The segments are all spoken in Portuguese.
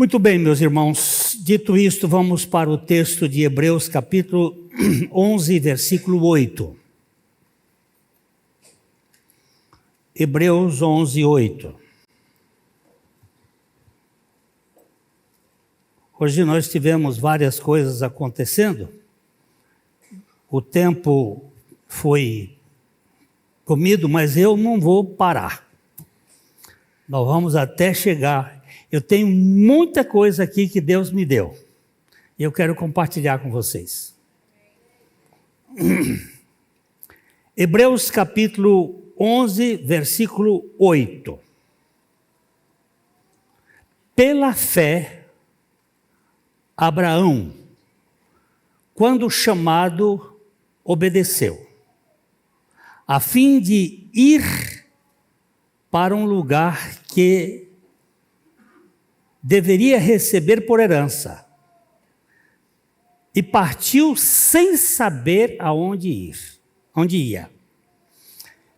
Muito bem, meus irmãos, dito isto, vamos para o texto de Hebreus, capítulo 11, versículo 8. Hebreus 11, 8. Hoje nós tivemos várias coisas acontecendo. O tempo foi comido, mas eu não vou parar. Nós vamos até chegar. Eu tenho muita coisa aqui que Deus me deu. E eu quero compartilhar com vocês. Hebreus capítulo 11, versículo 8. Pela fé, Abraão, quando chamado, obedeceu, a fim de ir para um lugar que deveria receber por herança, e partiu sem saber aonde ia.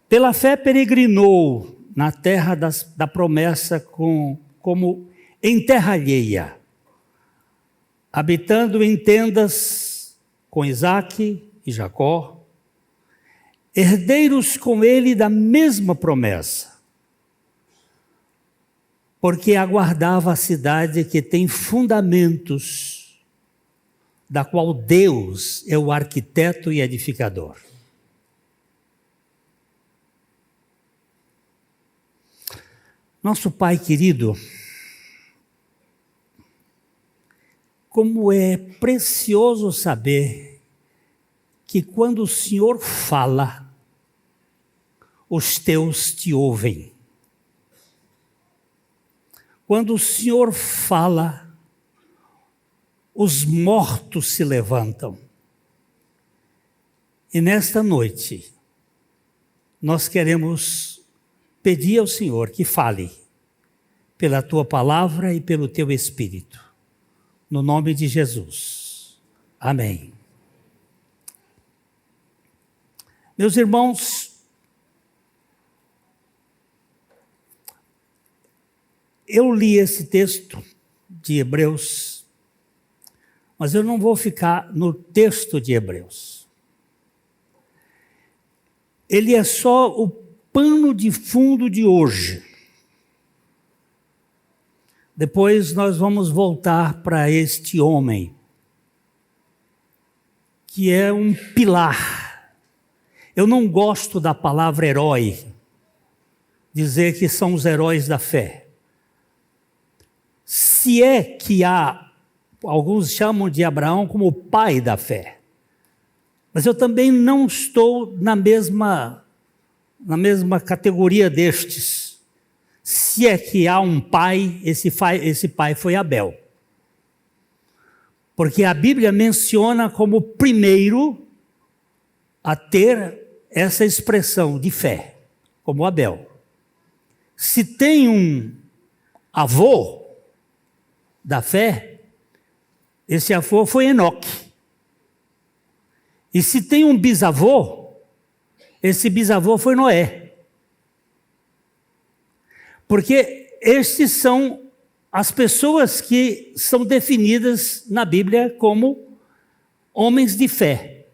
Pela fé peregrinou na terra da promessa como em terra alheia, habitando em tendas com Isaque e Jacó, herdeiros com ele da mesma promessa, porque aguardava a cidade que tem fundamentos, da qual Deus é o arquiteto e edificador. Nosso Pai querido, como é precioso saber que quando o Senhor fala, os teus te ouvem. Quando o Senhor fala, os mortos se levantam. E nesta noite, nós queremos pedir ao Senhor que fale pela tua palavra e pelo teu Espírito. No nome de Jesus. Amém. Meus irmãos, eu li esse texto de Hebreus, mas eu não vou ficar no texto de Hebreus. Ele é só o pano de fundo de hoje. Depois nós vamos voltar para este homem, que é um pilar. Eu não gosto da palavra herói, dizer que são os heróis da fé. Se é que há, alguns chamam de Abraão como o pai da fé, mas eu também não estou na mesma categoria destes. Se é que há um pai, esse pai foi Abel. Porque a Bíblia menciona como primeiro a ter essa expressão de fé, como Abel. Se tem um avô da fé, esse avô foi Enoque. E se tem um bisavô, esse bisavô foi Noé. Porque estes são as pessoas que são definidas na Bíblia como homens de fé.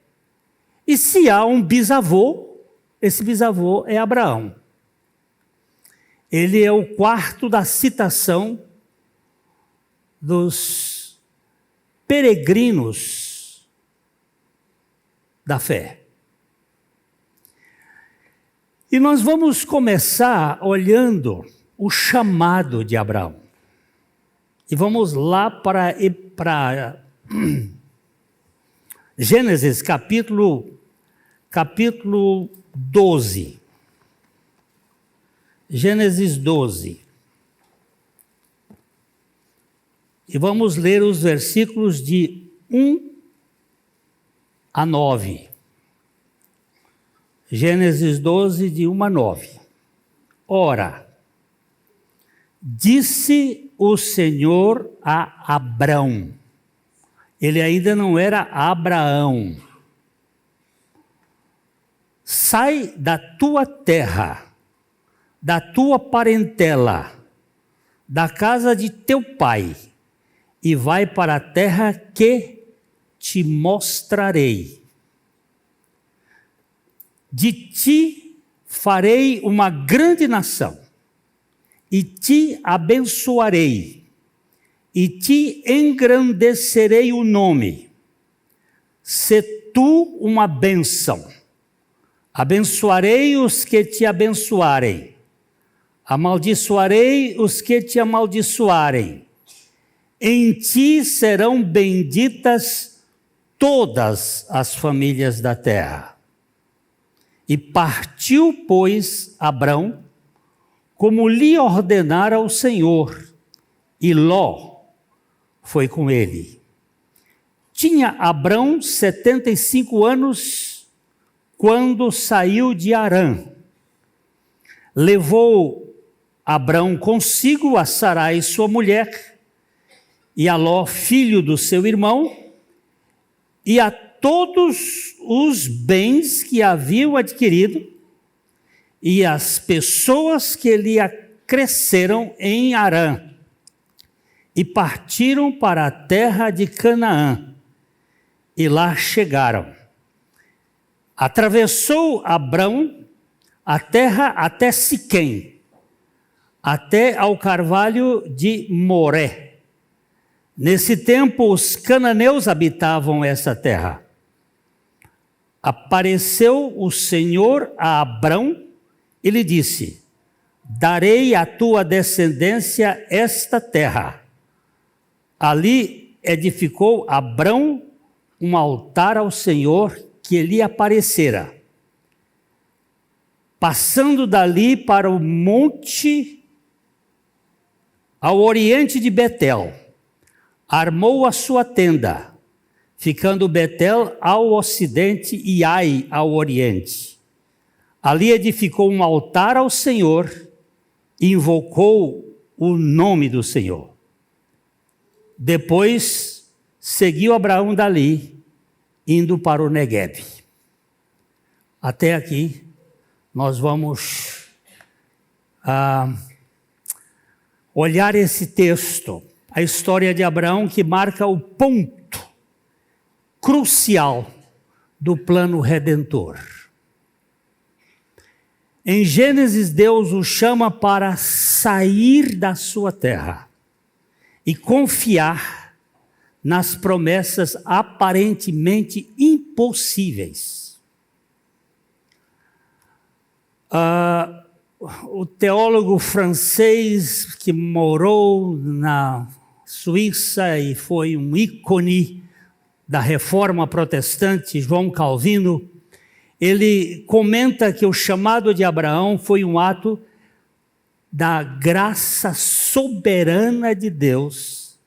E se há um bisavô, esse bisavô é Abraão. Ele é o quarto da citação dos peregrinos da fé. E nós vamos começar olhando o chamado de Abraão. E vamos lá para Gênesis capítulo 12. Gênesis 12. E vamos ler os versículos de 1 a 9. Gênesis 12, de 1 a 9. Ora, disse o Senhor a Abrão. Ele ainda não era Abraão. Sai da tua terra, da tua parentela, da casa de teu pai, e vai para a terra que te mostrarei. De ti farei uma grande nação, e te abençoarei, e te engrandecerei o nome. Se tu uma bênção, abençoarei os que te abençoarem, amaldiçoarei os que te amaldiçoarem. Em ti serão benditas todas as famílias da terra. E partiu, pois, Abrão, como lhe ordenara o Senhor, e Ló foi com ele. Tinha Abrão 75 anos quando saiu de Harã. Levou Abrão consigo a Sarai, sua mulher, e a Ló, filho do seu irmão, e a todos os bens que haviam adquirido, e as pessoas que lhe acresceram em Harã, e partiram para a terra de Canaã, e lá chegaram. Atravessou Abrão a terra até Siquém, até ao carvalho de Moré. Nesse tempo, os cananeus habitavam essa terra. Apareceu o Senhor a Abrão e lhe disse: darei à tua descendência esta terra. Ali edificou Abrão um altar ao Senhor que lhe aparecera. Passando dali para o monte ao oriente de Betel, armou a sua tenda, ficando Betel ao ocidente e Ai ao oriente. Ali edificou um altar ao Senhor e invocou o nome do Senhor. Depois seguiu Abraão dali, indo para o Neguebe. Até aqui nós vamos olhar esse texto, a história de Abraão, que marca o ponto crucial do plano redentor. Em Gênesis, Deus o chama para sair da sua terra e confiar nas promessas aparentemente impossíveis. O teólogo francês que morou na Suíça e foi um ícone da reforma protestante, João Calvino, ele comenta que o chamado de Abraão foi um ato da graça soberana de Deus,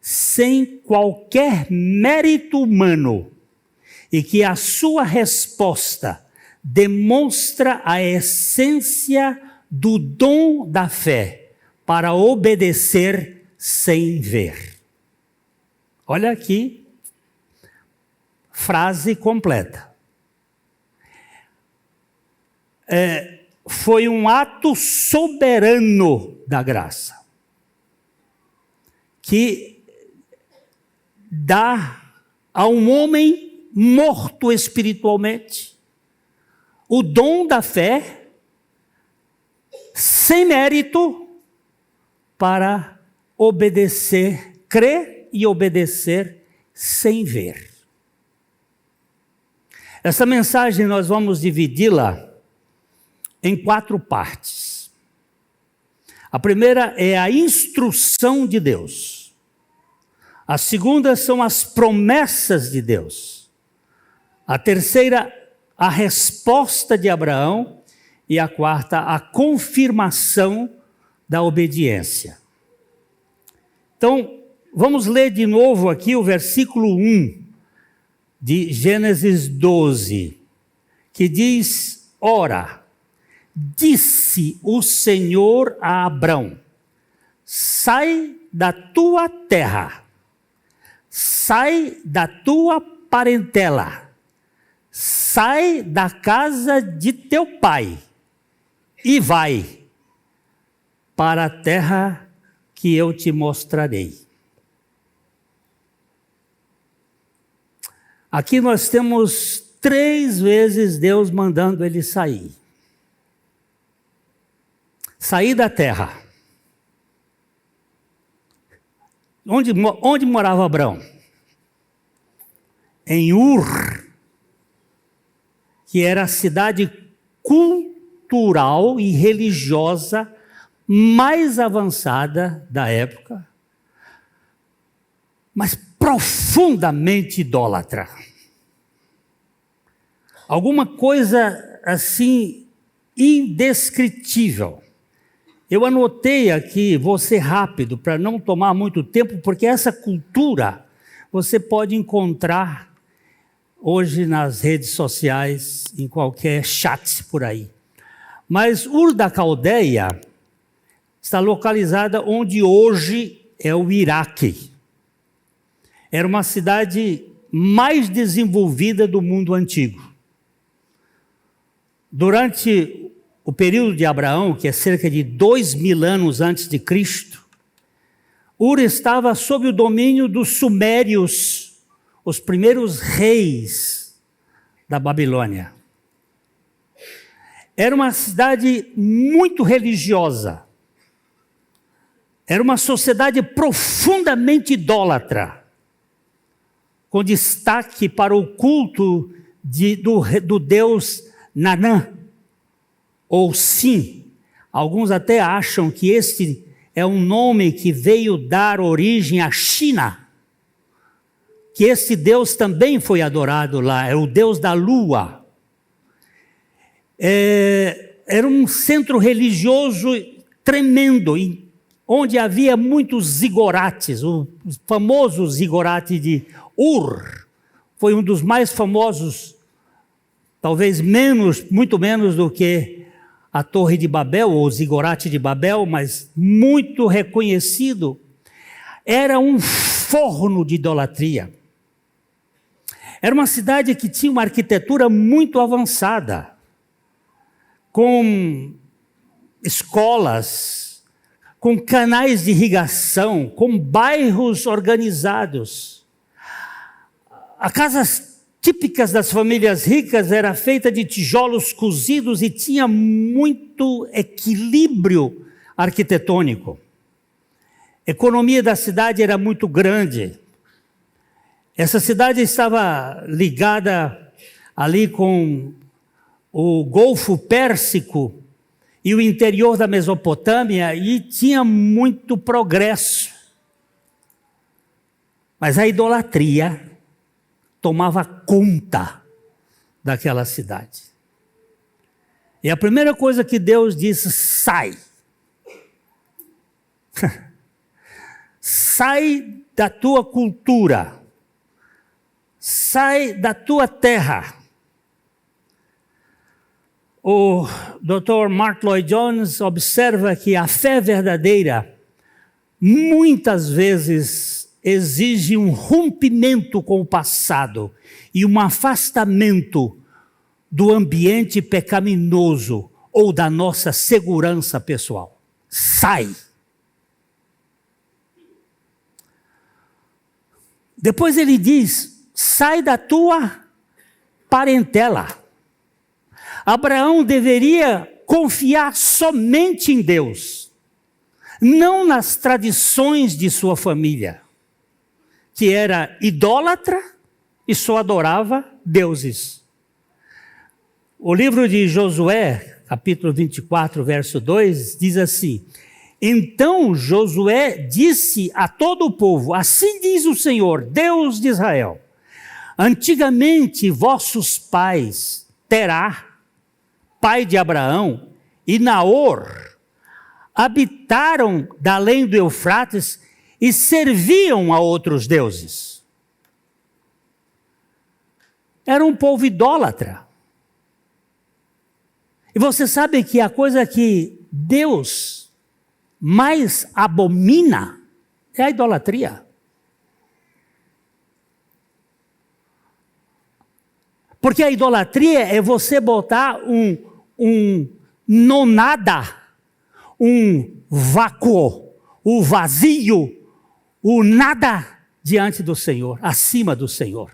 sem qualquer mérito humano, e que a sua resposta demonstra a essência do dom da fé para obedecer sem ver. Olha aqui, frase completa. Foi um ato soberano da graça, que dá a um homem morto espiritualmente o dom da fé, sem mérito, para obedecer, crer e obedecer sem ver. Essa mensagem nós vamos dividi-la em 4 partes. A primeira é a instrução de Deus. A segunda são as promessas de Deus. A terceira, a resposta de Abraão. E a quarta, a confirmação da obediência. Então, vamos ler de novo aqui o versículo 1 de Gênesis 12, que diz: ora, disse o Senhor a Abrão: sai da tua terra, sai da tua parentela, sai da casa de teu pai e vai para a terra que eu te mostrarei. Aqui nós temos 3 vezes Deus mandando ele sair. Sair da terra. Onde morava Abraão? Em Ur, que era a cidade cultural e religiosa mais avançada da época, mas profundamente idólatra. Alguma coisa assim indescritível. Eu anotei aqui, vou ser rápido para não tomar muito tempo, porque essa cultura você pode encontrar hoje nas redes sociais, em qualquer chat por aí. Mas Ur da Caldeia está localizada onde hoje é o Iraque. Era uma cidade mais desenvolvida do mundo antigo. Durante o período de Abraão, que é cerca de 2000 anos antes de Cristo, Ur estava sob o domínio dos sumérios, os primeiros reis da Babilônia. Era uma cidade muito religiosa. Era uma sociedade profundamente idólatra, com destaque para o culto do deus Nanã, ou Sim. Alguns até acham que este é um nome que veio dar origem à China, que esse Deus também foi adorado lá, é o Deus da lua. Era um centro religioso tremendo, onde havia muitos zigorates. O famoso zigorate de Ur foi um dos mais famosos, talvez muito menos do que a Torre de Babel, ou o zigorate de Babel, mas muito reconhecido. Era um forno de idolatria. Era uma cidade que tinha uma arquitetura muito avançada, com escolas, com canais de irrigação, com bairros organizados. As casas típicas das famílias ricas era feita de tijolos cozidos e tinha muito equilíbrio arquitetônico. A economia da cidade era muito grande. Essa cidade estava ligada ali com o Golfo Pérsico e o interior da Mesopotâmia e tinha muito progresso. Mas a idolatria tomava conta daquela cidade. E a primeira coisa que Deus disse: sai. Sai da tua cultura. Sai da tua terra. O Dr. Martyn Lloyd-Jones observa que a fé verdadeira muitas vezes exige um rompimento com o passado e um afastamento do ambiente pecaminoso ou da nossa segurança pessoal. Sai. Depois ele diz: sai da tua parentela. Abraão deveria confiar somente em Deus, não nas tradições de sua família, que era idólatra e só adorava deuses. O livro de Josué, capítulo 24, verso 2, diz assim: então Josué disse a todo o povo: assim diz o Senhor, Deus de Israel, antigamente vossos pais, Terá, pai de Abraão, e Naor, habitaram da além do Eufrates e serviam a outros deuses. Era um povo idólatra. E você sabe que a coisa que Deus mais abomina é a idolatria. Porque a idolatria é você botar um nonada, um vácuo, o vazio, o nada diante do Senhor, acima do Senhor.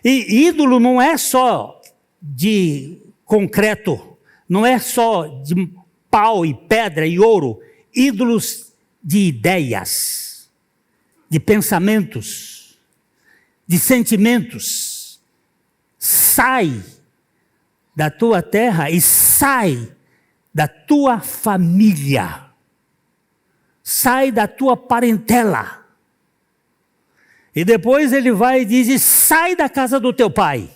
E ídolo não é só de concreto, não é só de pau e pedra e ouro. Ídolos de ideias, de pensamentos, de sentimentos. Sai da tua terra e sai da tua família. Sai da tua parentela. E depois ele vai e diz, sai da casa do teu pai.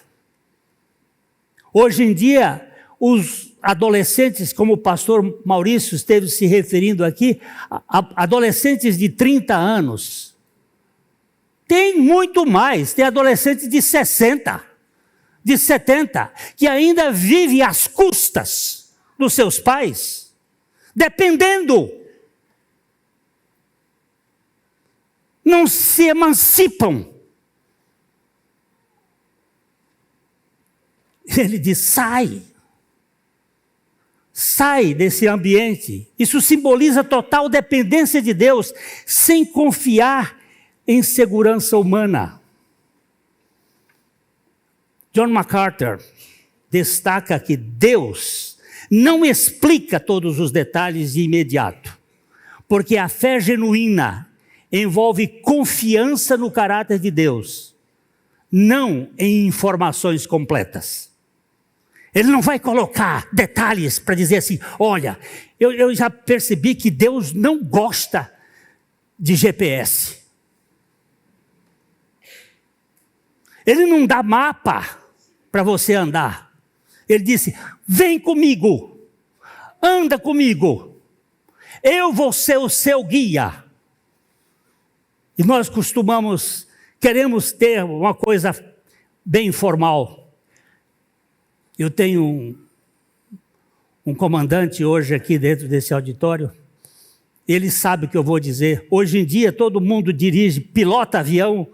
Hoje em dia, os adolescentes, como o pastor Maurício esteve se referindo aqui, adolescentes de 30 anos, tem muito mais, tem adolescentes de 60, de 70, que ainda vive às custas dos seus pais, dependendo. Não se emancipam. Ele diz, sai. Sai desse ambiente. Isso simboliza total dependência de Deus, sem confiar em segurança humana. John MacArthur destaca que Deus não explica todos os detalhes de imediato, porque a fé genuína envolve confiança no caráter de Deus, não em informações completas. Ele não vai colocar detalhes para dizer assim, olha, eu já percebi que Deus não gosta de GPS. Ele não dá mapa para você andar. Ele disse, vem comigo, anda comigo, eu vou ser o seu guia. E nós queremos ter uma coisa bem formal. Eu tenho um comandante hoje aqui dentro desse auditório, ele sabe o que eu vou dizer. Hoje em dia todo mundo pilota avião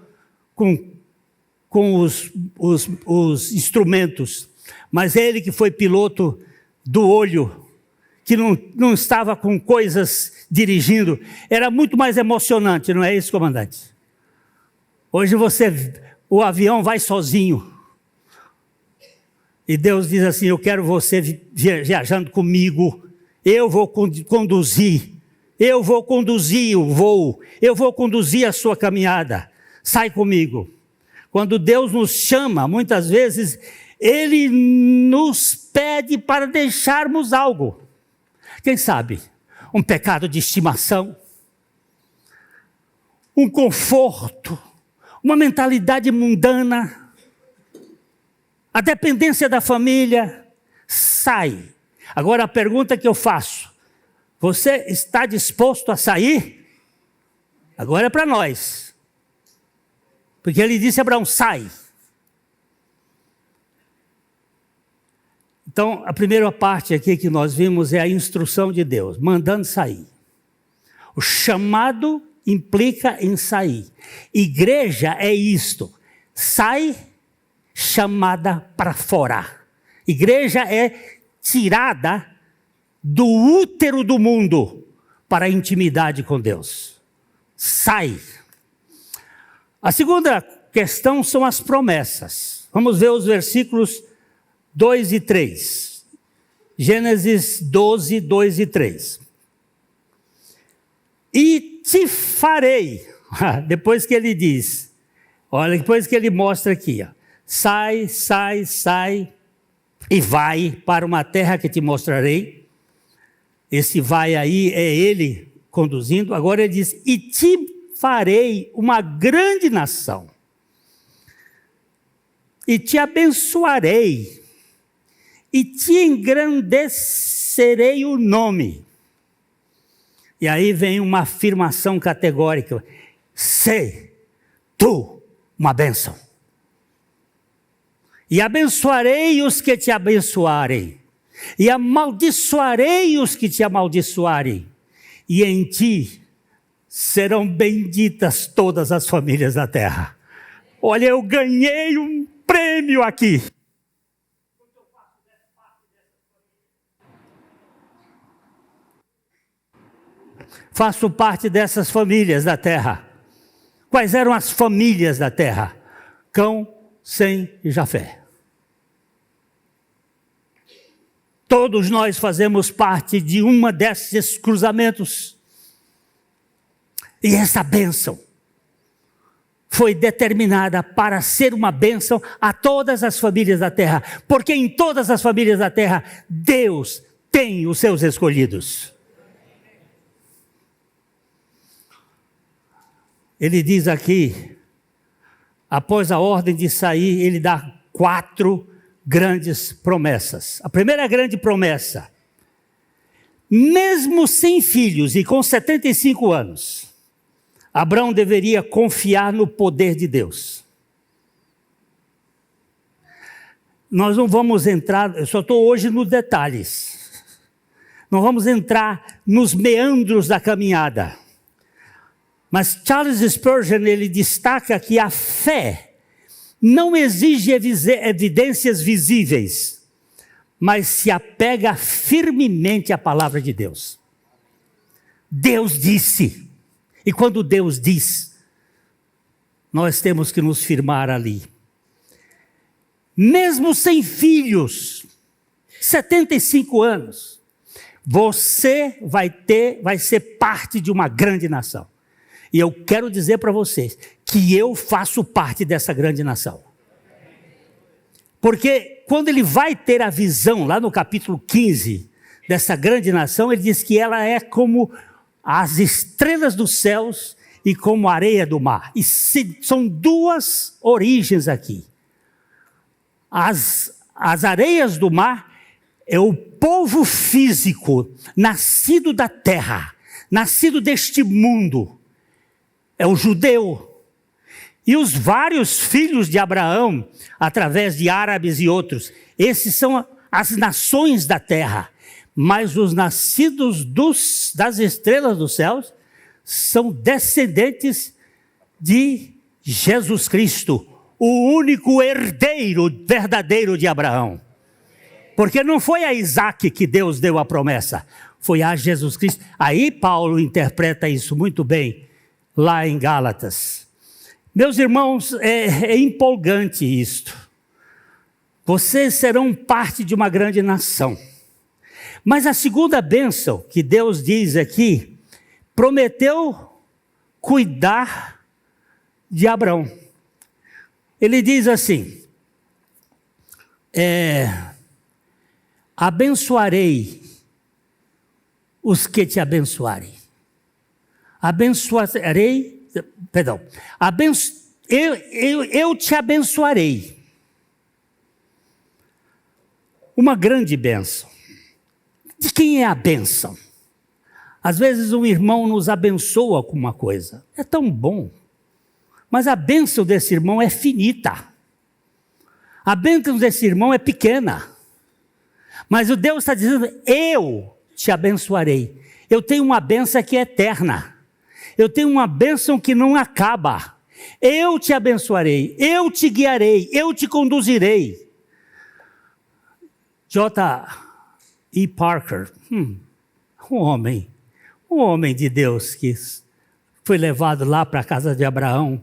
com os instrumentos, mas ele que foi piloto do olho, que não estava com coisas dirigindo, era muito mais emocionante, não é isso, comandante? Hoje o avião vai sozinho. E Deus diz assim, eu quero você viajando comigo, eu vou conduzir o voo, eu vou conduzir a sua caminhada, sai comigo. Quando Deus nos chama, muitas vezes, Ele nos pede para deixarmos algo. Quem sabe? Um pecado de estimação, um conforto, uma mentalidade mundana, a dependência da família, sai. Agora a pergunta que eu faço, você está disposto a sair? Agora é para nós. Porque ele disse a Abraão, sai. Então, a primeira parte aqui que nós vimos é a instrução de Deus, mandando sair. O chamado implica em sair. Igreja é isto, sai, chamada para fora. Igreja é tirada do útero do mundo para a intimidade com Deus. Sai. A segunda questão são as promessas. Vamos ver os versículos 2 e 3. Gênesis 12, 2 e 3. E te farei, depois que ele diz, olha, depois que ele mostra aqui, ó, sai, e vai para uma terra que te mostrarei. Esse vai aí é ele conduzindo. Agora ele diz, e te farei uma grande nação, e te abençoarei, e te engrandecerei o nome. E aí vem uma afirmação categórica, sê tu uma bênção. E abençoarei os que te abençoarem, e amaldiçoarei os que te amaldiçoarem, e em ti serão benditas todas as famílias da terra. Olha, eu ganhei um prêmio aqui. Faço parte dessas famílias da terra. Quais eram as famílias da terra? Cão, sem Jafé. Todos nós fazemos parte de uma desses cruzamentos. E essa bênção foi determinada para ser uma bênção a todas as famílias da terra. Porque em todas as famílias da terra, Deus tem os seus escolhidos. Ele diz aqui, após a ordem de sair, ele dá 4 grandes promessas. A primeira grande promessa: mesmo sem filhos e com 75 anos, Abraão deveria confiar no poder de Deus. Nós não vamos entrar, eu só estou hoje nos detalhes. Não vamos entrar nos meandros da caminhada. Mas Charles Spurgeon, ele destaca que a fé não exige evidências visíveis, mas se apega firmemente à palavra de Deus. Deus disse, e quando Deus diz, nós temos que nos firmar ali. Mesmo sem filhos, 75 anos, você vai ser parte de uma grande nação. E eu quero dizer para vocês que eu faço parte dessa grande nação. Porque quando ele vai ter a visão, lá no capítulo 15, dessa grande nação, ele diz que ela é como as estrelas dos céus e como a areia do mar. E são 2 origens aqui. As areias do mar é o povo físico, nascido da terra, nascido deste mundo. É o judeu. E os vários filhos de Abraão, através de árabes e outros, esses são as nações da terra. Mas os nascidos das estrelas dos céus são descendentes de Jesus Cristo, o único herdeiro verdadeiro de Abraão. Porque não foi a Isaac que Deus deu a promessa, foi a Jesus Cristo. Aí Paulo interpreta isso muito bem, lá em Gálatas. Meus irmãos, é empolgante isto. Vocês serão parte de uma grande nação. Mas a segunda bênção que Deus diz aqui, prometeu cuidar de Abraão. Ele diz assim, abençoarei os que te abençoarem. Eu te abençoarei. Uma grande bênção. De quem é a bênção? Às vezes um irmão nos abençoa com uma coisa. É tão bom. Mas a bênção desse irmão é finita. A bênção desse irmão é pequena. Mas o Deus está dizendo, eu te abençoarei. Eu tenho uma bênção que é eterna. Eu tenho uma bênção que não acaba. Eu te abençoarei, eu te guiarei, eu te conduzirei. J.E. Parker, um homem de Deus que foi levado lá para a casa de Abraão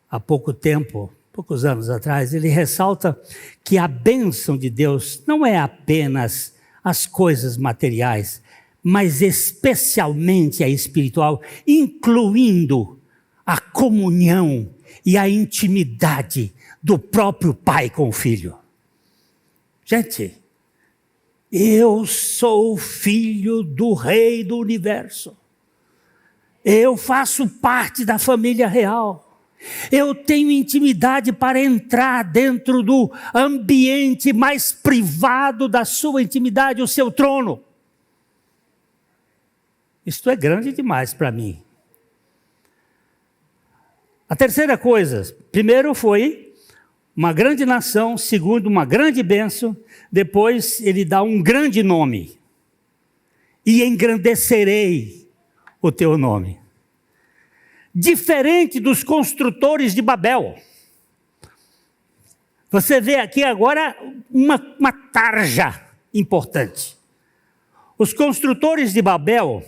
há poucos anos atrás, ele ressalta que a bênção de Deus não é apenas as coisas materiais, mas especialmente a espiritual, incluindo a comunhão e a intimidade do próprio pai com o filho. Gente, eu sou filho do rei do universo. Eu faço parte da família real. Eu tenho intimidade para entrar dentro do ambiente mais privado da sua intimidade, o seu trono. Isto é grande demais para mim. A terceira coisa, primeiro foi uma grande nação, segundo uma grande bênção, depois ele dá um grande nome. E engrandecerei o teu nome. Diferente dos construtores de Babel. Você vê aqui agora uma tarja importante. Os construtores de Babel,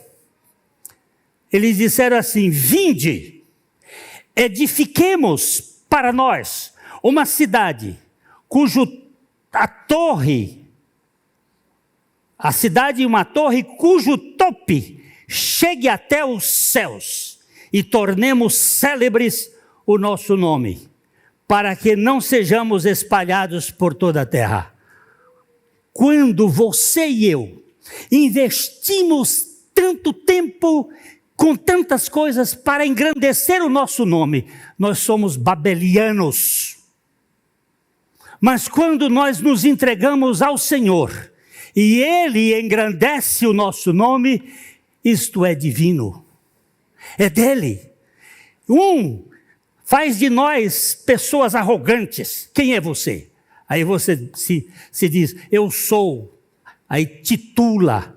eles disseram assim, vinde, edifiquemos para nós Uma cidade a cidade e uma torre cujo tope chegue até os céus, e tornemos célebres o nosso nome, para que não sejamos espalhados por toda a terra. Quando você e eu investimos tanto tempo com tantas coisas para engrandecer o nosso nome, nós somos babelianos. Mas quando nós nos entregamos ao Senhor e Ele engrandece o nosso nome, isto é divino, é dele. Faz de nós pessoas arrogantes. Quem é você? Aí você se diz, eu sou. Aí titula,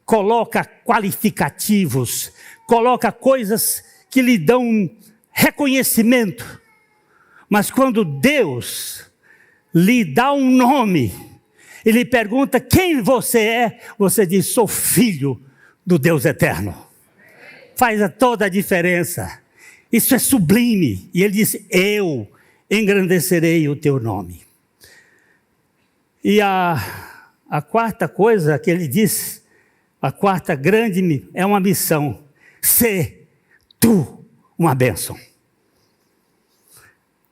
coloca qualificativos, coloca coisas que lhe dão reconhecimento. Mas quando Deus lhe dá um nome, ele pergunta quem você é, você diz, sou filho do Deus eterno. Faz toda a diferença. Isso é sublime. E ele diz, eu engrandecerei o teu nome. E a quarta coisa que ele diz, a quarta grande é uma missão. Sê tu uma bênção.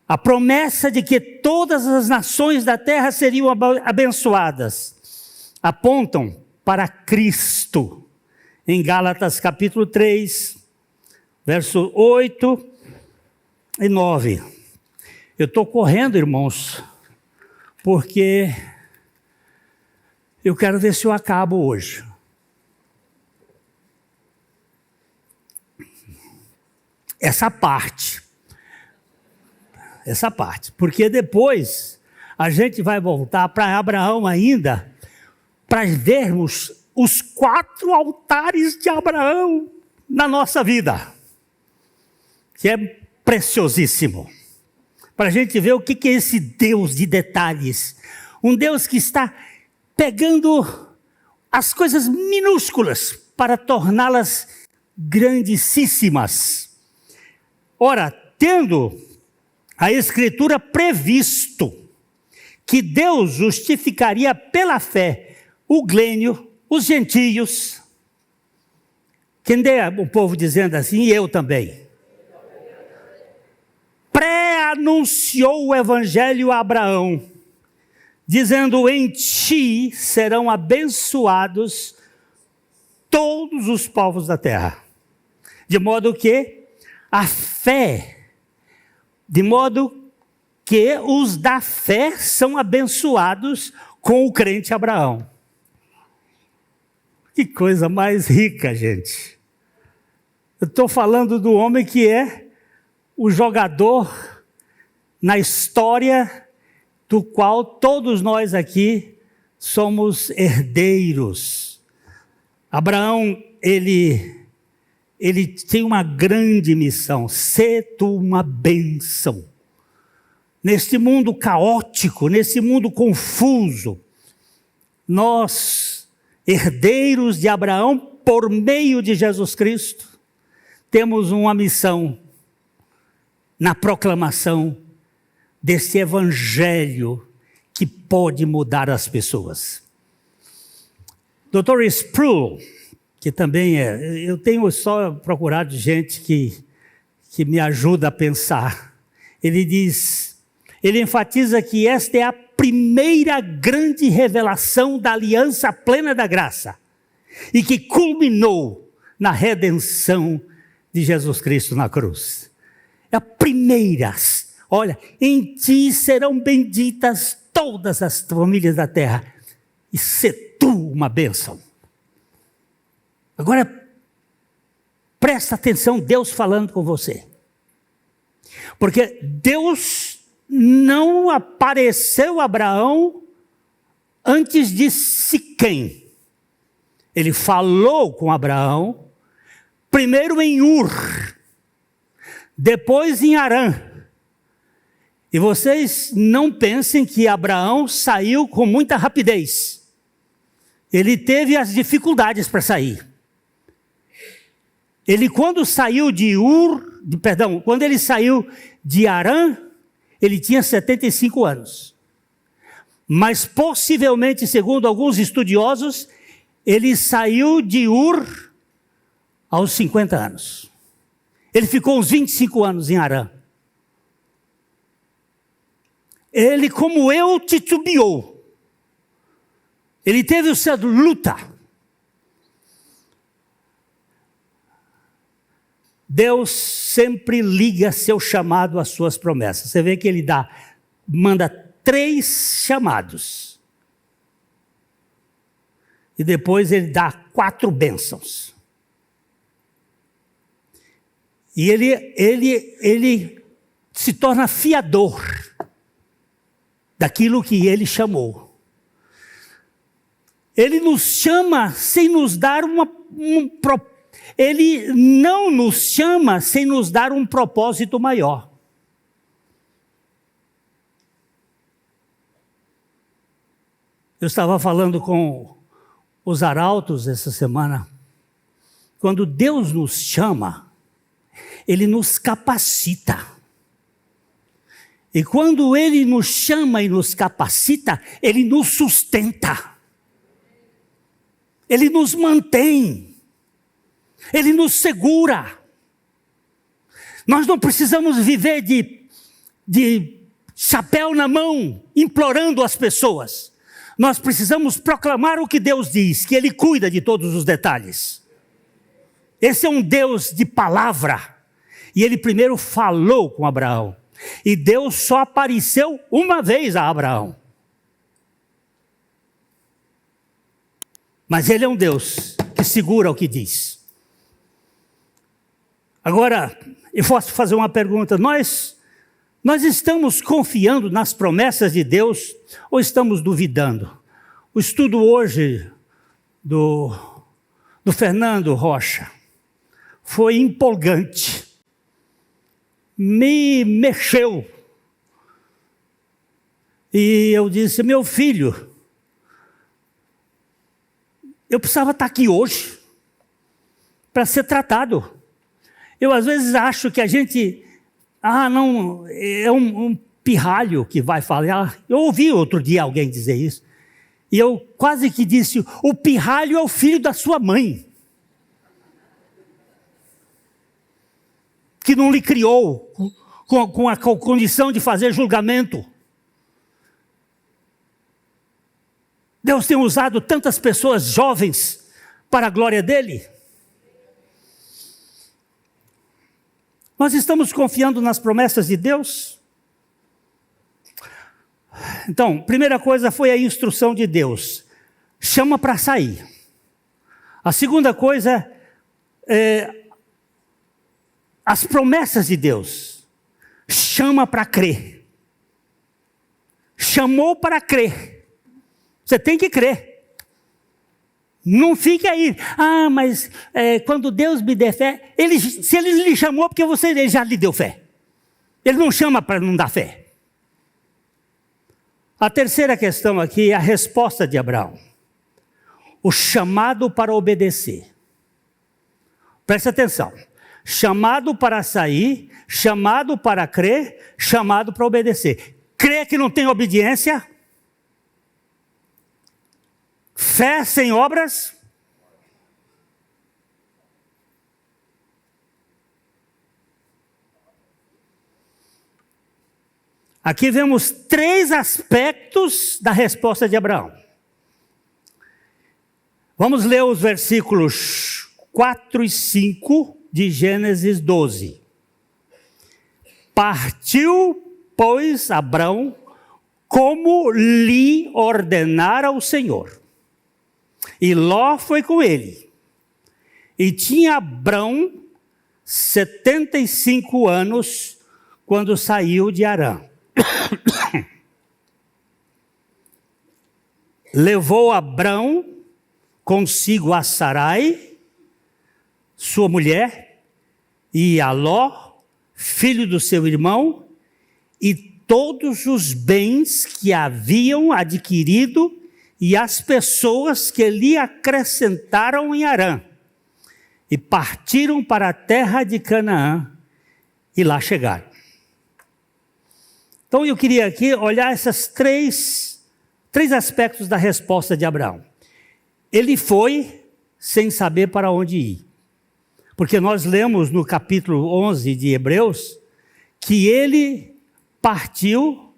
A promessa de que todas as nações da terra seriam abençoadas apontam para Cristo. Em Gálatas capítulo 3, verso 8 e 9. Eu estou correndo, irmãos, porque eu quero ver se eu acabo hoje. Essa parte, porque depois a gente vai voltar para Abraão ainda, para vermos os 4 altares de Abraão na nossa vida, que é preciosíssimo, para a gente ver o que é esse Deus de detalhes, um Deus que está pegando as coisas minúsculas para torná-las grandíssimas. Ora, tendo a Escritura previsto que Deus justificaria pela fé o glênio, os gentios. Quem é o povo dizendo assim? E eu também. Pré-anunciou o evangelho a Abraão, dizendo, em ti serão abençoados todos os povos da terra. De modo que os da fé são abençoados com o crente Abraão. Que coisa mais rica, gente. Eu estou falando do homem que é o jogador na história do qual todos nós aqui somos herdeiros. Abraão, ele tem uma grande missão, ser tu uma bênção. Neste mundo caótico, nesse mundo confuso, nós, herdeiros de Abraão, por meio de Jesus Cristo, temos uma missão na proclamação desse evangelho que pode mudar as pessoas. Dr. Sproul, que também eu tenho só procurado gente que me ajuda a pensar. Ele enfatiza que esta é a primeira grande revelação da aliança plena da graça e que culminou na redenção de Jesus Cristo na cruz. É a primeira. Olha, em ti serão benditas todas as famílias da terra e sê tu uma bênção. Agora, presta atenção, Deus falando com você. Porque Deus não apareceu a Abraão antes de Siquém. Ele falou com Abraão, primeiro em Ur, depois em Harã. E vocês não pensem que Abraão saiu com muita rapidez. Ele teve as dificuldades para sair. Quando ele saiu de Harã, ele tinha 75 anos. Mas possivelmente, segundo alguns estudiosos, ele saiu de Ur aos 50 anos. Ele ficou uns 25 anos em Harã. Ele, como eu, titubeou. Ele teve o seu luta. Deus sempre liga seu chamado às suas promessas. Você vê que ele manda 3 chamados. E depois ele dá 4 bênçãos. E ele se torna fiador daquilo que ele chamou. Ele nos chama sem nos dar Ele não nos chama sem nos dar um propósito maior. Eu estava falando com os arautos essa semana. Quando Deus nos chama, Ele nos capacita. E quando Ele nos chama e nos capacita, Ele nos sustenta. Ele nos mantém. Ele nos segura. Nós não precisamos viver de chapéu na mão, implorando as pessoas. Nós precisamos proclamar o que Deus diz, que Ele cuida de todos os detalhes. Esse é um Deus de palavra. E Ele primeiro falou com Abraão. E Deus só apareceu uma vez a Abraão. Mas Ele é um Deus que segura o que diz. Agora, eu posso fazer uma pergunta. Nós estamos confiando nas promessas de Deus ou estamos duvidando? O estudo hoje do Fernando Rocha foi empolgante. Me mexeu. E eu disse, meu filho, eu precisava estar aqui hoje para ser tratado. Eu às vezes acho que a gente, não, é um pirralho que vai falar. Eu ouvi outro dia alguém dizer isso. E eu quase que disse, o pirralho é o filho da sua mãe. Que não lhe criou com a condição de fazer julgamento. Deus tem usado tantas pessoas jovens para a glória dele. Nós estamos confiando nas promessas de Deus? Então, primeira coisa foi a instrução de Deus. Chama para sair. A segunda coisa é as promessas de Deus. Chama para crer. Chamou para crer. Você tem que crer. Não fique aí. Mas quando Deus me der fé, se Ele lhe chamou, porque Ele já lhe deu fé. Ele não chama para não dar fé. A terceira questão aqui é a resposta de Abraão. O chamado para obedecer. Preste atenção. Chamado para sair, chamado para crer, chamado para obedecer. Crer que não tem obediência? Fé sem obras? Aqui vemos 3 aspectos da resposta de Abraão. Vamos ler os versículos 4 e 5 de Gênesis 12. Partiu, pois, Abraão, como lhe ordenara o Senhor. E Ló foi com ele. E tinha Abraão 75 anos quando saiu de Harã. Levou Abraão consigo a Sarai, sua mulher, e a Ló, filho do seu irmão, e todos os bens que haviam adquirido e as pessoas que lhe acrescentaram em Harã. E partiram para a terra de Canaã e lá chegaram. Então eu queria aqui olhar esses três aspectos da resposta de Abraão. Ele foi sem saber para onde ir. Porque nós lemos no capítulo 11 de Hebreus que ele partiu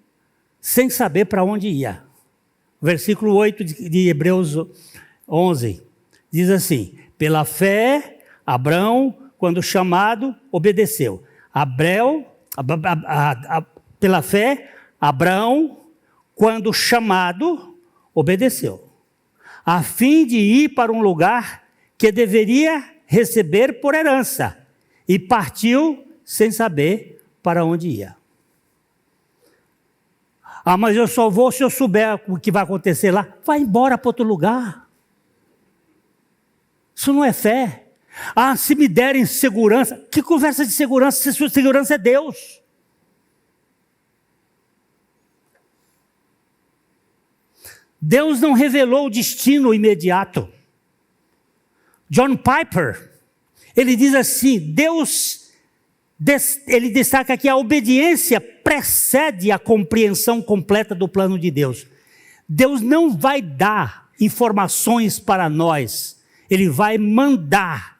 sem saber para onde ia. Versículo 8 de Hebreus 11 diz assim: pela fé, Abraão, quando chamado, obedeceu. Pela fé, Abraão, quando chamado, obedeceu, a fim de ir para um lugar que deveria receber por herança, e partiu sem saber para onde ia. Ah, mas eu só vou se eu souber o que vai acontecer lá. Vai embora para outro lugar. Isso não é fé. Ah, se me derem segurança. Que conversa de segurança, se sua segurança é Deus? Deus não revelou o destino imediato. John Piper, ele diz assim, ele destaca que a obediência precede a compreensão completa do plano de Deus. Deus não vai dar informações para nós, Ele vai mandar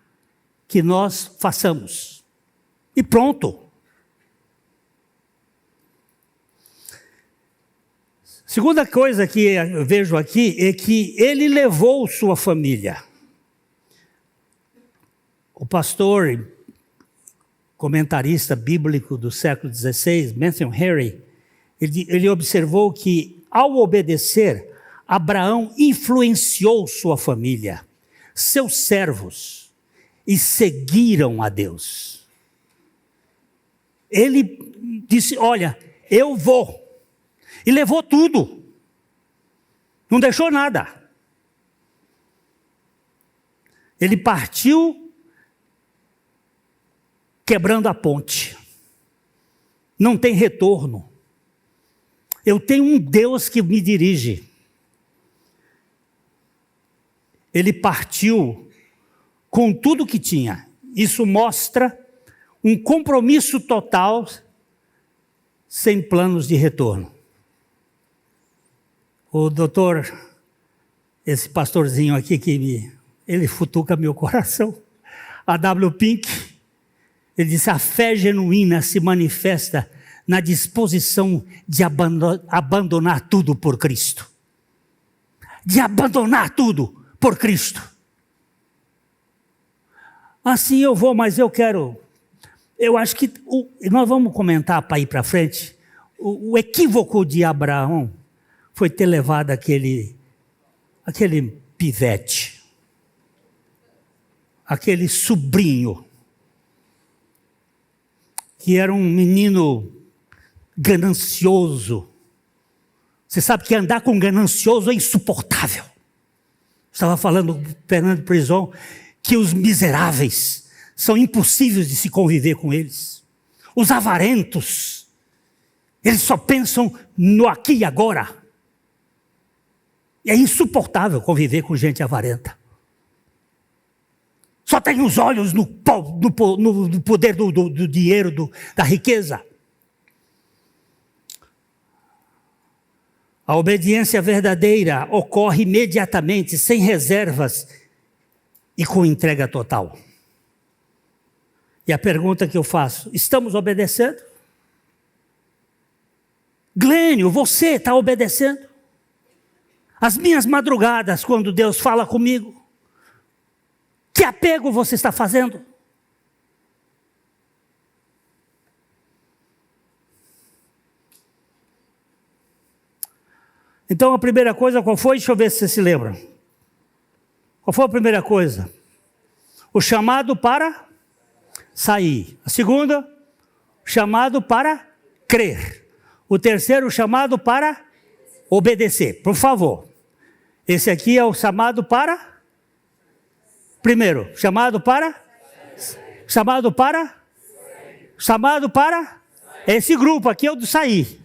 que nós façamos. E pronto. Segunda coisa que eu vejo aqui é que ele levou sua família. O pastor, comentarista bíblico do século XVI, Matthew Henry, ele observou que, ao obedecer, Abraão influenciou sua família, seus servos, e seguiram a Deus. Ele disse, olha, eu vou. E levou tudo. Não deixou nada. Ele partiu quebrando a ponte. Não tem retorno. Eu tenho um Deus que me dirige. Ele partiu com tudo que tinha. Isso mostra um compromisso total, sem planos de retorno. O doutor, esse pastorzinho aqui ele futuca meu coração, A.W. Pink, ele disse, a fé genuína se manifesta na disposição de abandonar tudo por Cristo. De abandonar tudo por Cristo. Assim eu vou, mas eu acho que nós vamos comentar para ir para frente, o equívoco de Abraão foi ter levado aquele pivete, aquele sobrinho, que era um menino ganancioso. Você sabe que andar com ganancioso é insuportável. Estava falando com Fernando Prison que os miseráveis são impossíveis de se conviver com eles. Os avarentos, eles só pensam no aqui e agora. E é insuportável conviver com gente avarenta. Só tem os olhos no poder do dinheiro, da riqueza. A obediência verdadeira ocorre imediatamente, sem reservas e com entrega total. E a pergunta que eu faço, estamos obedecendo? Glênio, você está obedecendo? As minhas madrugadas, quando Deus fala comigo, que apego você está fazendo? Então a primeira coisa, qual foi? Deixa eu ver se vocês se lembram. Qual foi a primeira coisa? O chamado para sair. A segunda, o chamado para crer. O terceiro, o chamado para obedecer. Por favor. Esse aqui é o chamado para... Primeiro, chamado para... Esse grupo aqui é o do sair.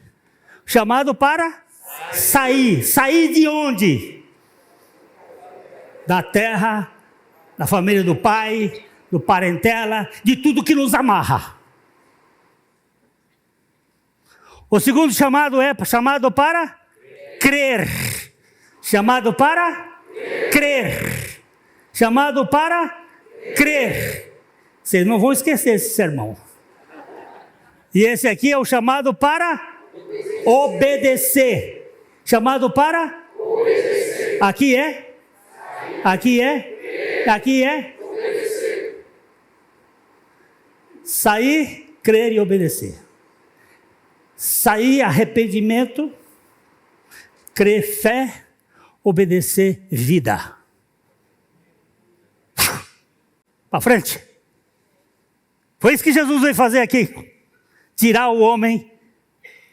Chamado para... Sair. Sair de onde? Da terra, da família do pai, do parentela, de tudo que nos amarra. O segundo chamado é chamado para crer. Chamado para crer. Chamado para crer. Vocês não vão esquecer esse sermão. E esse aqui é o chamado para obedecer. Chamado para obedecer. Aqui é? Aqui é? Aqui é? Obedecer. Sair, crer e obedecer. Sair, arrependimento, crer, fé, obedecer, vida. Para frente. Foi isso que Jesus veio fazer aqui. Tirar o homem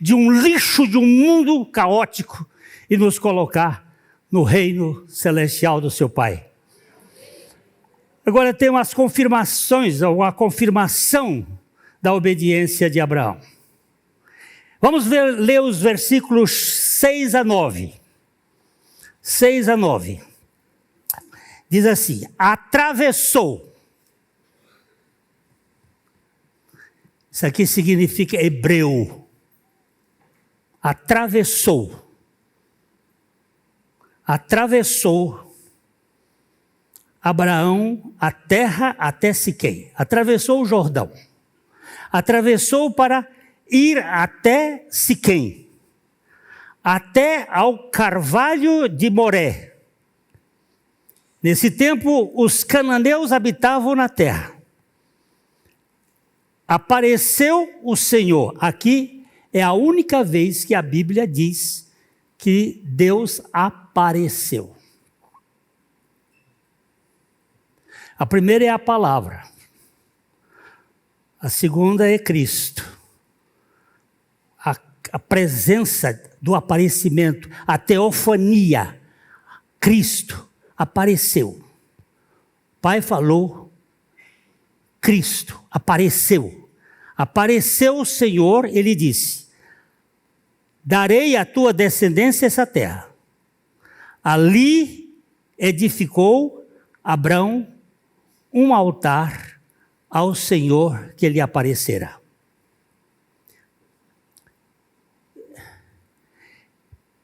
de um lixo, de um mundo caótico e nos colocar no reino celestial do seu Pai. Agora tem umas confirmações, ou a confirmação da obediência de Abraão. Vamos ler os versículos 6 a 9. 6 a 9. Diz assim: atravessou. Isso aqui significa hebreu. Atravessou. Atravessou Abraão a terra até Siquém. Atravessou o Jordão. Atravessou para ir até Siquém, até ao carvalho de Moré. Nesse tempo, os cananeus habitavam na terra. Apareceu o Senhor. Aqui é a única vez que a Bíblia diz que Deus apareceu. A primeira é a palavra. A segunda é Cristo. A presença do aparecimento, a teofania. Cristo apareceu. O Pai falou, Cristo apareceu. Apareceu o Senhor, ele disse: darei à tua descendência essa terra. Ali edificou Abrão um altar ao Senhor que lhe aparecera.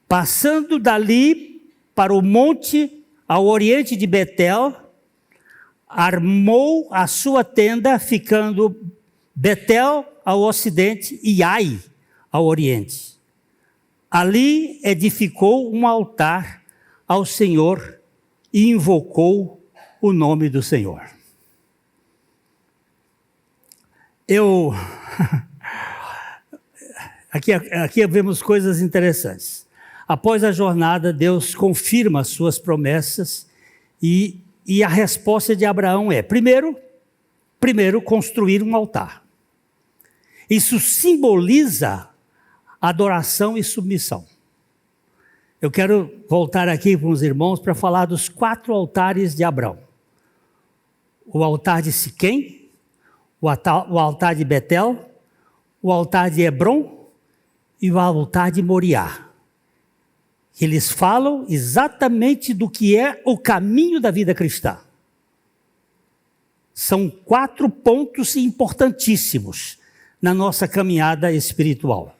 Passando dali para o monte ao oriente de Betel, armou a sua tenda, ficando Betel ao ocidente e Ai ao oriente. Ali edificou um altar ao Senhor e invocou o nome do Senhor. Aqui vemos coisas interessantes. Após a jornada, Deus confirma as suas promessas e a resposta de Abraão é, primeiro, construir um altar. Isso simboliza adoração e submissão. Eu quero voltar aqui com os irmãos para falar dos 4 altares de Abraão. O altar de Siquém, o altar de Betel, o altar de Hebron e o altar de Moriá. Eles falam exatamente do que é o caminho da vida cristã. São 4 pontos importantíssimos na nossa caminhada espiritual.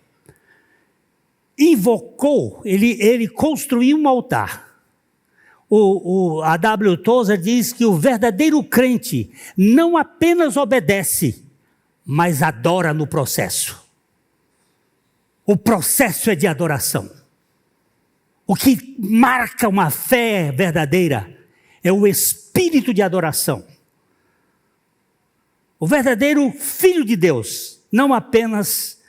Invocou, ele construiu um altar. A W. Tozer diz que o verdadeiro crente não apenas obedece, mas adora no processo. O processo é de adoração. O que marca uma fé verdadeira é o espírito de adoração. O verdadeiro filho de Deus não apenas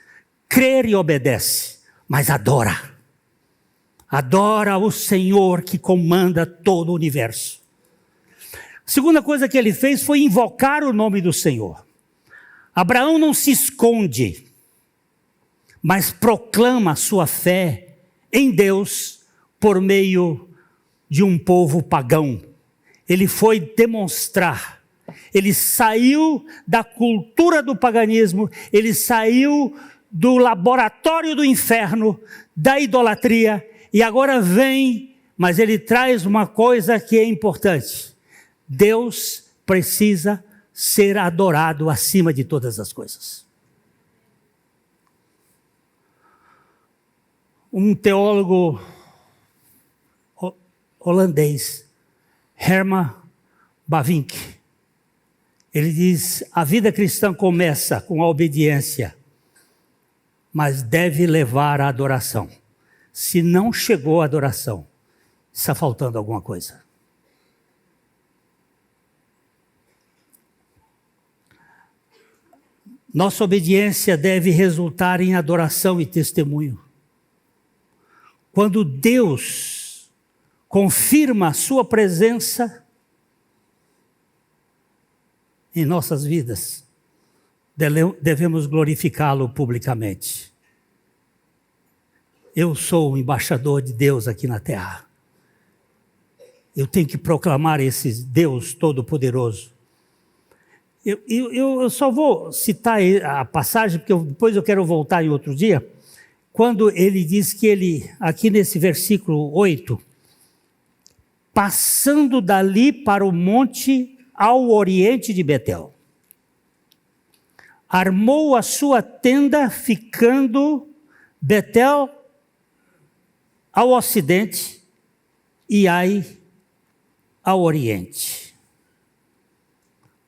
crê e obedece, mas adora. Adora o Senhor que comanda todo o universo. A segunda coisa que ele fez foi invocar o nome do Senhor. Abraão não se esconde, mas proclama a sua fé em Deus por meio de um povo pagão. Ele foi demonstrar. Ele saiu da cultura do paganismo, ele saiu do laboratório do inferno, da idolatria, e agora vem, mas ele traz uma coisa que é importante. Deus precisa ser adorado acima de todas as coisas. Um teólogo holandês, Herman Bavinck, ele diz: a vida cristã começa com a obediência, mas deve levar à adoração. Se não chegou à adoração, está faltando alguma coisa. Nossa obediência deve resultar em adoração e testemunho. Quando Deus confirma a sua presença em nossas vidas, devemos glorificá-lo publicamente. Eu sou o embaixador de Deus aqui na terra. Eu tenho que proclamar esse Deus Todo-Poderoso. Eu só vou citar a passagem, porque depois eu quero voltar em outro dia, quando ele diz que ele, aqui nesse versículo 8, passando dali para o monte ao oriente de Betel, armou a sua tenda, ficando Betel ao ocidente e Ai ao oriente.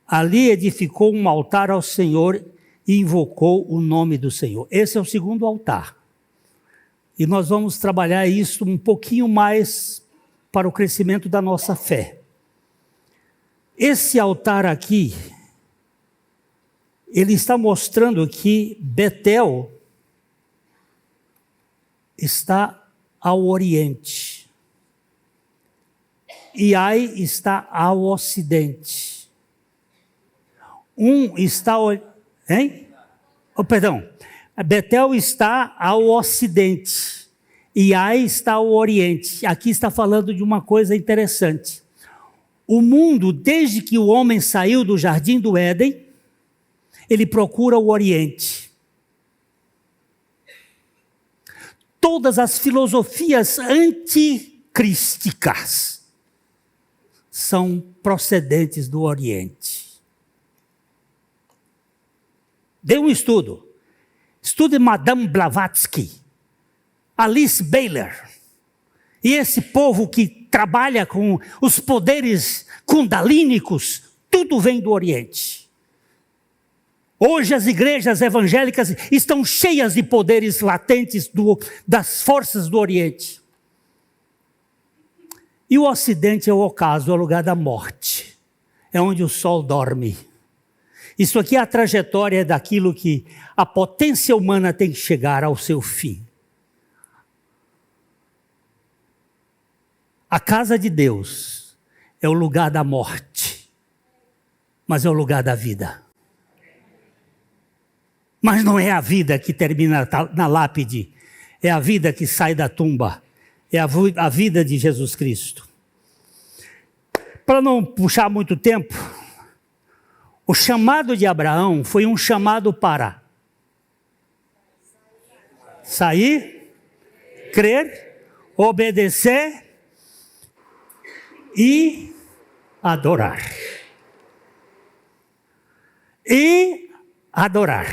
Ali edificou um altar ao Senhor e invocou o nome do Senhor. Esse é o segundo altar. E nós vamos trabalhar isso um pouquinho mais para o crescimento da nossa fé. Esse altar aqui, ele está mostrando que Betel está ao oriente e Ai está ao ocidente. Betel está ao ocidente e Ai está ao oriente. Aqui está falando de uma coisa interessante. O mundo, desde que o homem saiu do jardim do Éden, ele procura o oriente. Todas as filosofias anticrísticas são procedentes do oriente. Dê um estudo. Estude Madame Blavatsky, Alice Bailey, e esse povo que trabalha com os poderes kundalínicos, tudo vem do Oriente. Hoje as igrejas evangélicas estão cheias de poderes latentes das forças do Oriente. E o Ocidente é o ocaso, é o lugar da morte, é onde o sol dorme. Isso aqui é a trajetória daquilo que a potência humana tem que chegar ao seu fim. A casa de Deus é o lugar da morte, mas é o lugar da vida. Mas não é a vida que termina na lápide, é a vida que sai da tumba, é a vida de Jesus Cristo. Para não puxar muito tempo, o chamado de Abraão foi um chamado para sair, crer, obedecer e adorar. E adorar.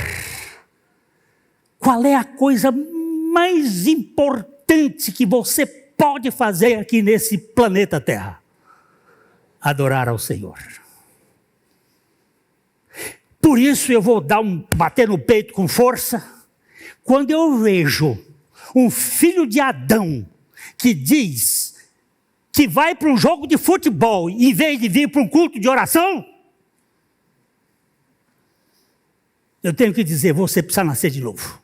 Qual é a coisa mais importante que você pode fazer aqui nesse planeta Terra? Adorar ao Senhor. Por isso eu vou bater no peito com força, quando eu vejo um filho de Adão que diz que vai para um jogo de futebol em vez de vir para um culto de oração, eu tenho que dizer, você precisa nascer de novo.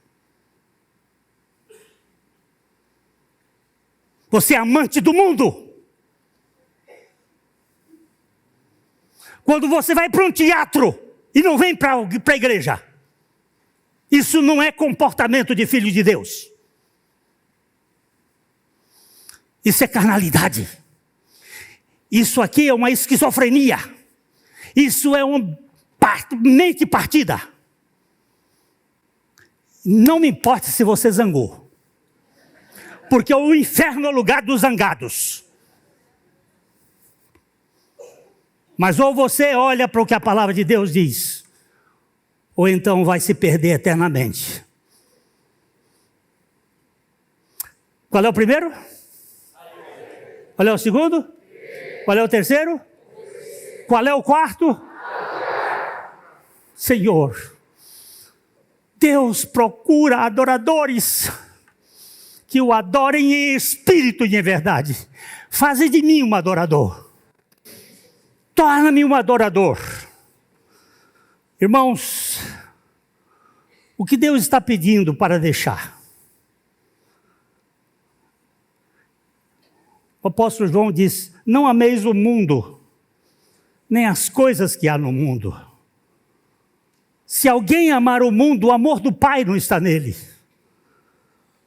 Você é amante do mundo. Quando você vai para um teatro e não vem para a igreja, isso não é comportamento de filho de Deus. Isso é carnalidade. Isso aqui é uma esquizofrenia. Isso é uma mente partida. Não me importa se você zangou, porque o inferno é o lugar dos zangados. Mas ou você olha para o que a palavra de Deus diz, ou então vai se perder eternamente. Qual é o primeiro? Qual é o segundo? Qual é o terceiro? Qual é o quarto? Senhor, Deus procura adoradores que o adorem em espírito e em verdade. Faze de mim um adorador. Torna-me um adorador. Irmãos, o que Deus está pedindo para deixar? O apóstolo João diz: não ameis o mundo, nem as coisas que há no mundo. Se alguém amar o mundo, o amor do Pai não está nele.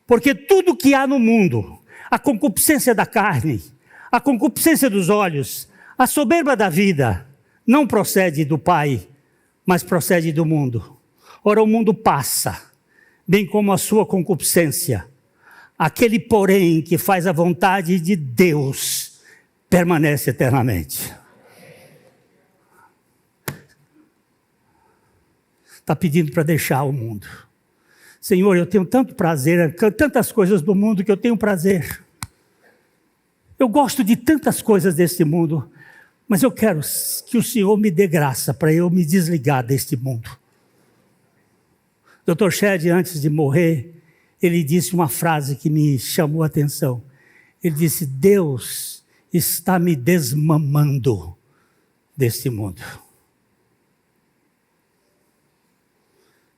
Porque tudo que há no mundo, a concupiscência da carne, a concupiscência dos olhos, a soberba da vida, não procede do Pai, mas procede do mundo. Ora, o mundo passa, bem como a sua concupiscência. Aquele, porém, que faz a vontade de Deus, permanece eternamente. Está pedindo para deixar o mundo. Senhor, eu tenho tanto prazer, tantas coisas do mundo que eu tenho prazer. Eu gosto de tantas coisas deste mundo, mas eu quero que o Senhor me dê graça para eu me desligar deste mundo. Dr. Shedd, antes de morrer, ele disse uma frase que me chamou a atenção. Ele disse: Deus está me desmamando deste mundo.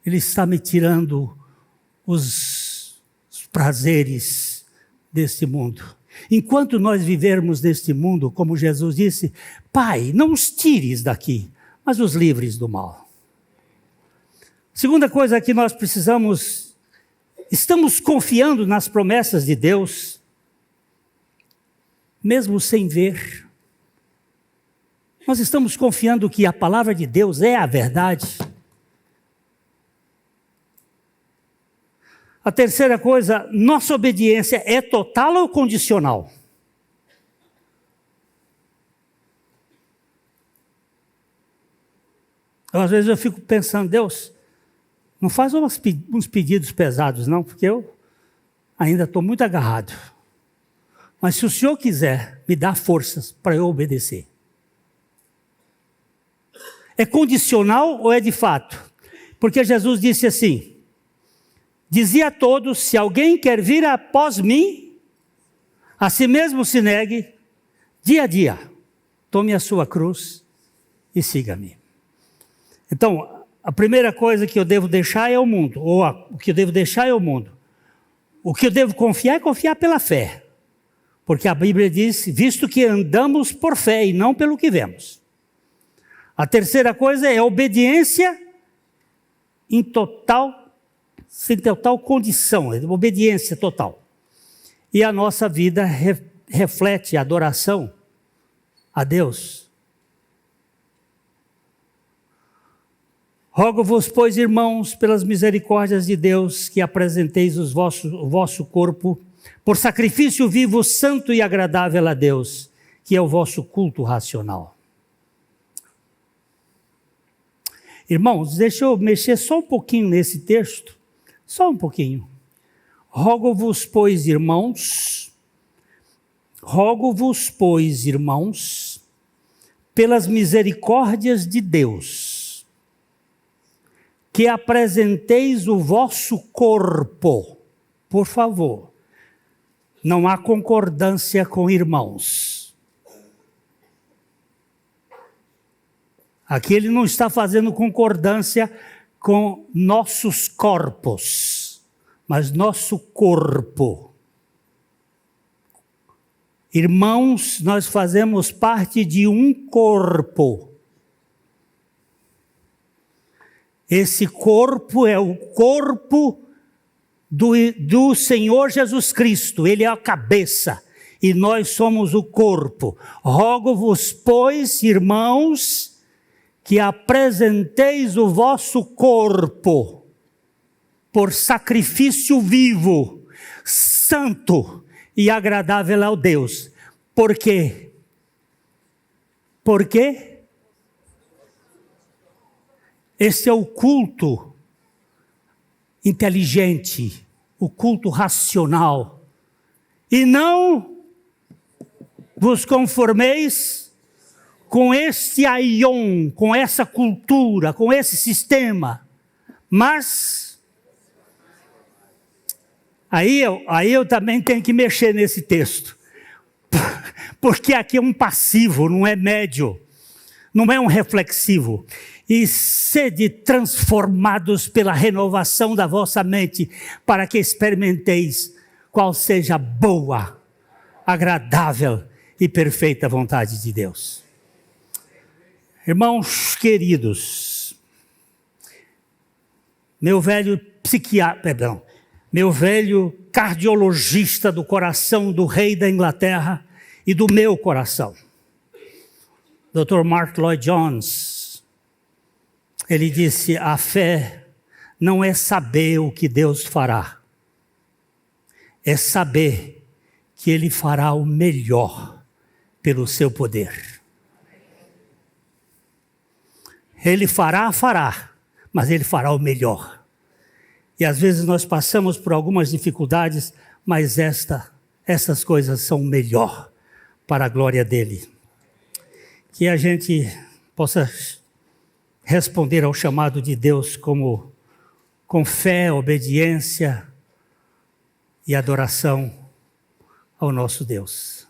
Ele está me tirando os prazeres deste mundo. Enquanto nós vivermos neste mundo, como Jesus disse, Pai, não os tires daqui, mas os livres do mal. Segunda coisa que nós precisamos, estamos confiando nas promessas de Deus, mesmo sem ver. Nós estamos confiando que a palavra de Deus é a verdade. A terceira coisa, nossa obediência é total ou condicional? Às vezes eu fico pensando, Deus, não faz uns pedidos pesados não, porque eu ainda estou muito agarrado. Mas se o Senhor quiser, me dá forças para eu obedecer. É condicional ou é de fato? Porque Jesus disse assim, dizia a todos, se alguém quer vir após mim, a si mesmo se negue, dia a dia, tome a sua cruz e siga-me. Então, a primeira coisa que eu devo deixar é o mundo, ou o que eu devo deixar é o mundo. O que eu devo confiar é confiar pela fé, porque a Bíblia diz, visto que andamos por fé e não pelo que vemos. A terceira coisa é a obediência sem total condição, obediência total. E a nossa vida reflete a adoração a Deus. Rogo-vos, pois, irmãos, pelas misericórdias de Deus, que apresenteis o vosso corpo por sacrifício vivo, santo e agradável a Deus, que é o vosso culto racional. Irmãos, deixa eu mexer só um pouquinho nesse texto. Só um pouquinho. Rogo-vos, pois, irmãos, pelas misericórdias de Deus, que apresenteis o vosso corpo. Por favor, não há concordância com irmãos. Aqui ele não está fazendo concordância com nossos corpos, mas nosso corpo. Irmãos, nós fazemos parte de um corpo. Esse corpo é o corpo do Senhor Jesus Cristo. Ele é a cabeça e nós somos o corpo. Rogo-vos, pois, irmãos, que apresenteis o vosso corpo por sacrifício vivo, santo e agradável ao Deus. Por quê? Por quê? Este é o culto inteligente, o culto racional E não vos conformeis com este aion, com essa cultura, com esse sistema. Mas, aí eu também tenho que mexer nesse texto. Porque aqui é um passivo, não é médio, não é um reflexivo. E sede transformados pela renovação da vossa mente, para que experimenteis qual seja a boa, agradável e perfeita vontade de Deus. Irmãos queridos, meu velho cardiologista do coração do rei da Inglaterra e do meu coração, Dr. Mark Lloyd Jones, ele disse: a fé não é saber o que Deus fará, é saber que Ele fará o melhor pelo seu poder. Ele fará, mas Ele fará o melhor. E às vezes nós passamos por algumas dificuldades, mas essas coisas são o melhor para a glória dEle. Que a gente possa responder ao chamado de Deus com fé, obediência e adoração ao nosso Deus.